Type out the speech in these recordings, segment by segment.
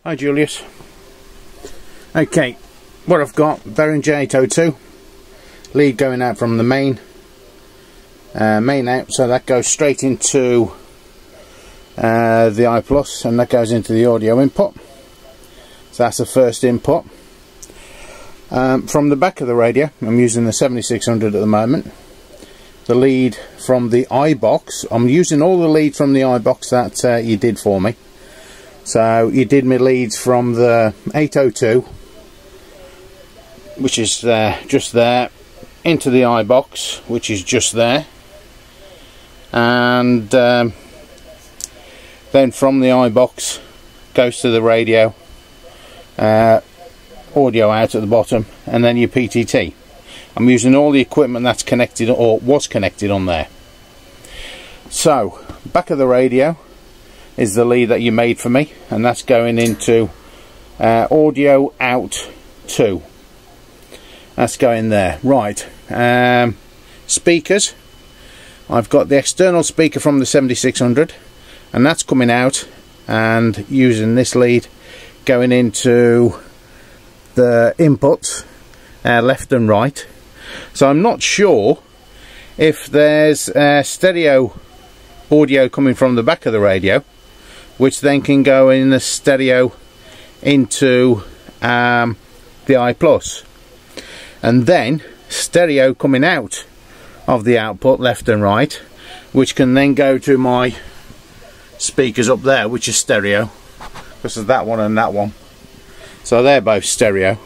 Hi Julius. Okay, what I've got, bearing J802, lead going out from the main out, so that goes straight into the iPlus, and that goes into the audio input. So that's the first input. From the back of the radio, I'm using the 7600 at the moment. The lead from the iBox, I'm using all the lead from the iBox that you did for me. So you did my leads from the 802, which is just there, into the iBox, which is just there, and then from the iBox goes to the radio, audio out at the bottom, and then your PTT. I'm using all the equipment that's connected or was connected on there. So back of the radio is the lead that you made for me, and that's going into audio out 2. That's going there. Right, speakers, I've got the external speaker from the 7600, and that's coming out and using this lead going into the inputs, left and right. So I'm not sure if there's stereo audio coming from the back of the radio, which then can go in the stereo into the iPlus, and then stereo coming out of the output left and right, which can then go to my speakers up there, which is stereo, because there's that one and that one, so they're both stereo.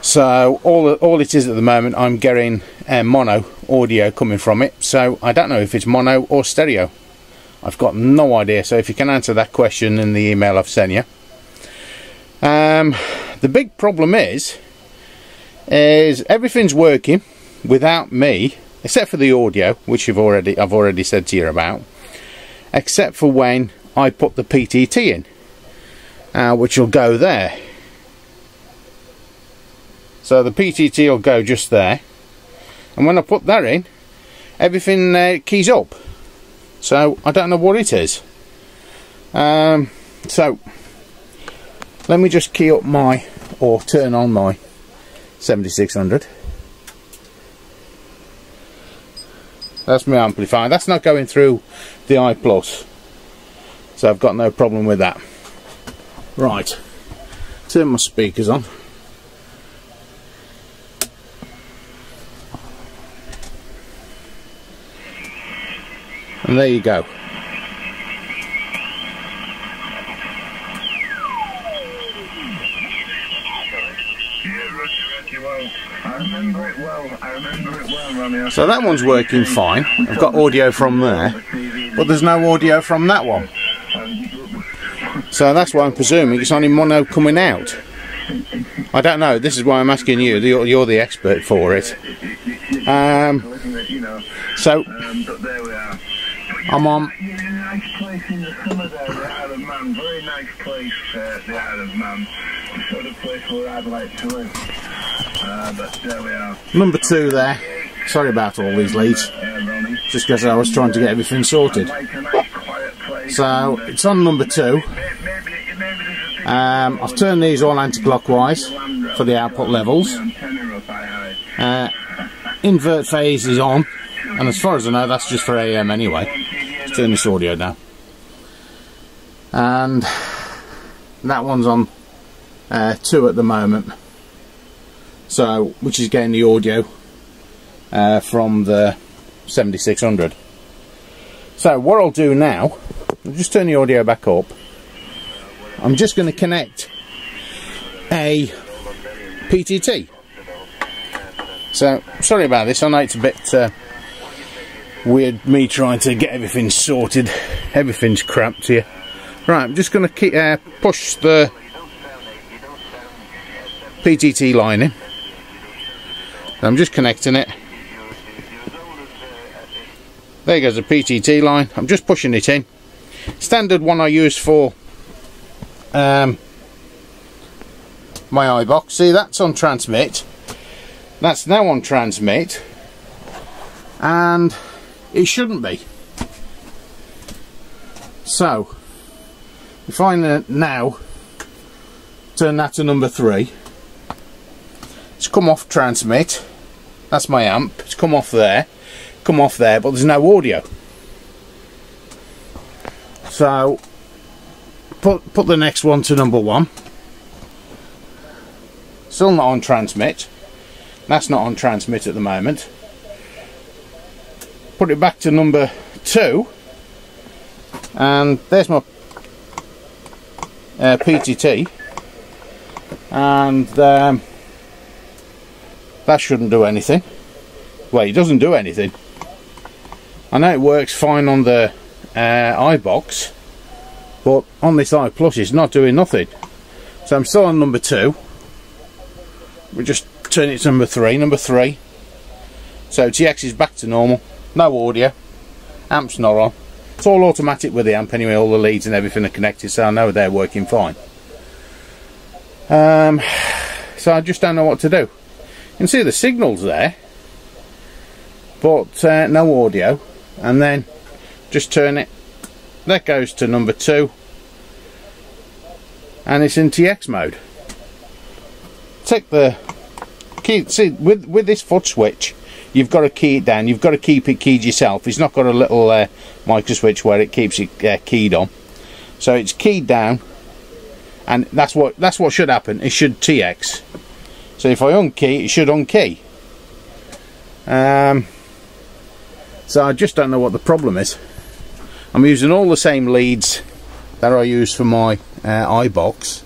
So all it is at the moment, I'm getting mono audio coming from it, so I don't know if it's mono or stereo. I've got no idea, so if you can answer that question in the email I've sent you. The big problem is everything's working without me, except for the audio, which I've already said to you about, except for when I put the PTT in, which will go there. So the PTT will go just there, and when I put that in, everything keys up. So I don't know what it is. So let me just key up my, or turn on my 7600. That's my amplifier. That's not going through the iPlus, so I've got no problem with that. Right, turn my speakers on. And there you go. So that one's working fine. I've got audio from there, but there's no audio from that one. So that's why I'm presuming it's only mono coming out. I don't know. This is why I'm asking you. You're the expert for it. So I'm on. Very nice place in the summer there, the Isle of Man. Very nice place, the Isle of Man. The sort of place where I'd like to live. But there we are. Number 2 there. Sorry about all these leads. Just because I was trying to get everything sorted. So it's on number 2. I've turned these all anti-clockwise for the output levels. Invert phase is on, and as far as I know, that's just for AM anyway. Let's turn this audio down. And that one's on 2 at the moment. So, which is getting the audio from the 7600. So what I'll do now, I'll just turn the audio back up. I'm just going to connect a PTT. So sorry about this. I know it's a bit weird me trying to get everything sorted. Everything's cramped here. Right, I'm just going to push the PTT line in. I'm just connecting it. There goes the PTT line. I'm just pushing it in. Standard one I use for my iBox. See, that's on transmit. That's now on transmit, and it shouldn't be. So if I now turn that to number 3. It's come off transmit. That's my amp. It's come off there, but there's no audio. So put the next one to number 1. Still not on transmit. That's not on transmit at the moment. Put it back to number 2, and there's my PTT, and that shouldn't do anything. Well, it doesn't do anything. I know it works fine on the iBox, but on this iPlus it's not doing nothing. So I'm still on number 2. We just turn it to number 3. Number 3. So TX is back to normal. No audio. Amp's not on. It's all automatic with the amp anyway. All the leads and everything are connected, so I know they're working fine. So I just don't know what to do. You can see the signals there, but no audio. And then just turn it. That goes to number 2, and it's in TX mode. Take the key. See, with this foot switch, you've got to key it down. You've got to keep it keyed yourself. It's not got a little micro switch where it keeps it keyed on. So it's keyed down, and that's what should happen. It should TX. So if I unkey, it should unkey. So I just don't know what the problem is. I'm using all the same leads that I use for my iBox.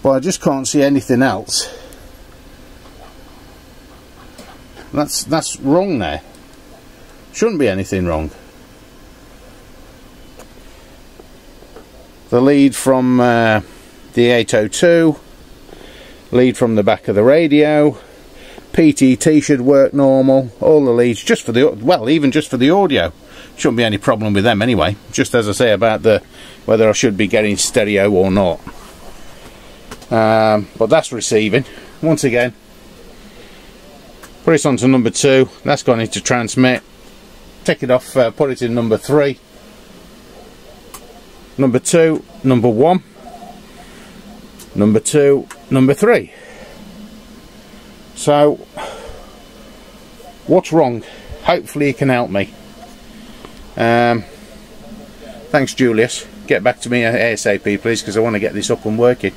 But I just can't see anything else. That's wrong there. Shouldn't be anything wrong. The lead from the 802, lead from the back of the radio, PTT should work normal. All the leads just for the, well, even just for the audio, shouldn't be any problem with them anyway. Just as I say about the whether I should be getting stereo or not. But that's receiving. Once again, put it onto number 2. That's gone into transmit. Take it off. Put it in number 3. Number 2, number 1. Number 2, number 3. So, what's wrong? Hopefully you can help me. Thanks, Julius. Get back to me ASAP, please, because I want to get this up and working.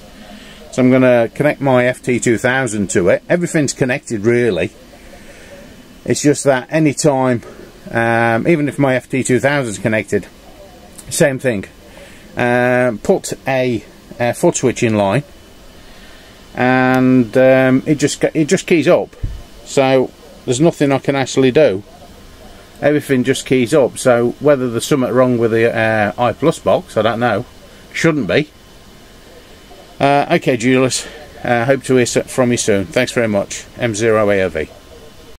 So I'm going to connect my FT2000 to it. Everything's connected, really. It's just that any time, even if my FT2000 is connected, same thing. Put a foot switch in line, and it just keys up. So there's nothing I can actually do. Everything just keys up. So whether there's something wrong with the iPlus box, I don't know. Shouldn't be. Okay, Julius. Hope to hear from you soon. Thanks very much. M0AOV.